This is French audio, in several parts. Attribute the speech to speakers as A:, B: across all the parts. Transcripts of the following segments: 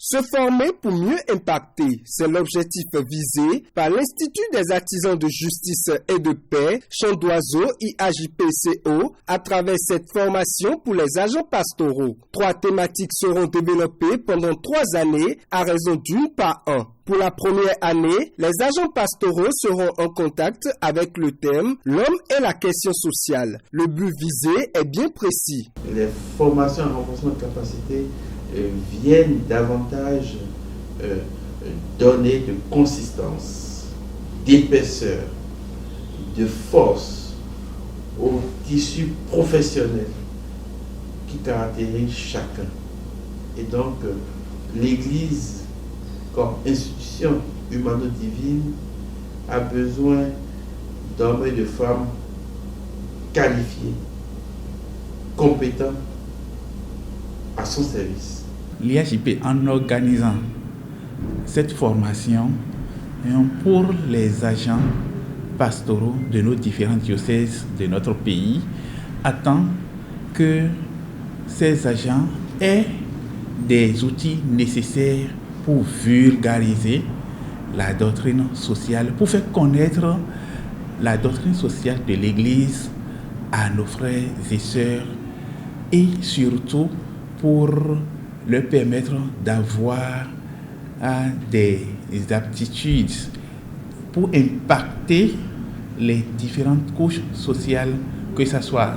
A: Se former pour mieux impacter, c'est l'objectif visé par l'Institut des artisans de justice et de paix, Chant d'Oiseau IAJPCO, à travers cette formation pour les agents pastoraux. 3 thématiques seront développées pendant 3 années à raison d'une par an. Pour la première année, les agents pastoraux seront en contact avec le thème « L'homme et la question sociale ». Le but visé est bien précis.
B: Les formations en renforcement de capacité viennent davantage donner de consistance, d'épaisseur, de force au tissu professionnel qui caractérise chacun. Et donc, l'Église, comme institution humano-divine, a besoin d'hommes et de femmes qualifiés, compétents, à son service.
C: L'IAJP, en organisant cette formation pour les agents pastoraux de nos différents diocèses de notre pays, attend que ces agents aient des outils nécessaires pour vulgariser la doctrine sociale, pour faire connaître la doctrine sociale de l'Église à nos frères et sœurs, et surtout pour leur permettre d'avoir des aptitudes pour impacter les différentes couches sociales, que ce soit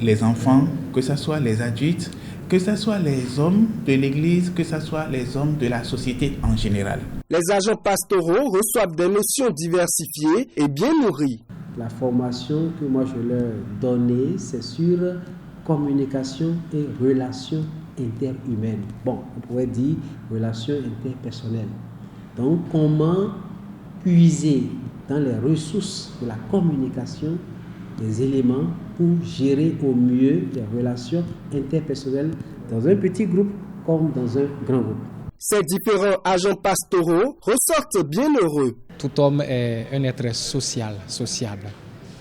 C: les enfants, que ce soit les adultes, que ce soit les hommes de l'Église, que ce soit les hommes de la société en général.
A: Les agents pastoraux reçoivent des notions diversifiées et bien nourries.
D: La formation que moi je leur donnais, c'est sur communication et relations interhumaines. Bon, on pourrait dire relations interpersonnelles. Donc, comment puiser dans les ressources de la communication des éléments pour gérer au mieux les relations interpersonnelles dans un petit groupe comme dans un grand groupe.
A: Ces différents agents pastoraux ressortent bien heureux.
E: Tout homme est un être social, sociable.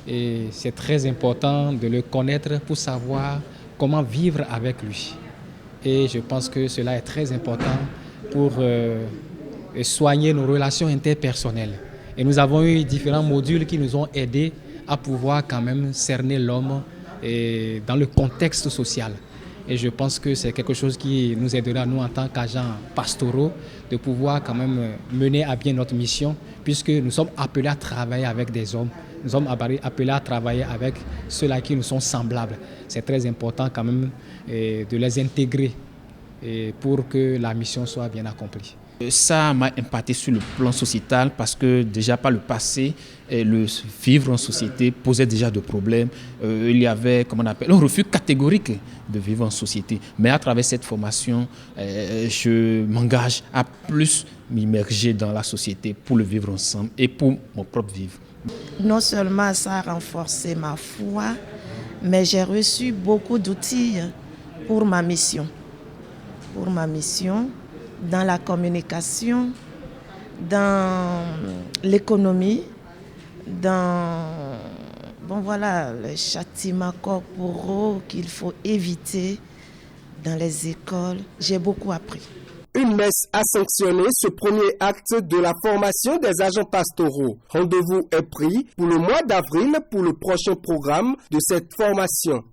E: Et c'est très important de le connaître pour savoir comment vivre avec lui. Et je pense que cela est très important pour soigner nos relations interpersonnelles. Et nous avons eu différents modules qui nous ont aidés à pouvoir quand même cerner l'homme dans le contexte social. Et je pense que c'est quelque chose qui nous aidera, nous, en tant qu'agents pastoraux, de pouvoir quand même mener à bien notre mission, puisque nous sommes appelés à travailler avec des hommes. Nous sommes appelés à travailler avec ceux-là qui nous sont semblables. C'est très important quand même de les intégrer pour que la mission soit bien accomplie.
F: Ça m'a impacté sur le plan sociétal parce que déjà par le passé, le vivre en société posait déjà de problèmes. Il y avait, comment on appelle, un refus catégorique de vivre en société. Mais à travers cette formation, je m'engage à plus m'immerger dans la société pour le vivre ensemble et pour mon propre vivre.
G: Non seulement ça a renforcé ma foi, mais j'ai reçu beaucoup d'outils pour ma mission. Pour ma mission, dans la communication, dans l'économie, dans les châtiments corporaux qu'il faut éviter dans les écoles. J'ai beaucoup appris.
A: Une messe a sanctionné ce premier acte de la formation des agents pastoraux. Rendez-vous est pris pour le mois d'avril pour le prochain programme de cette formation.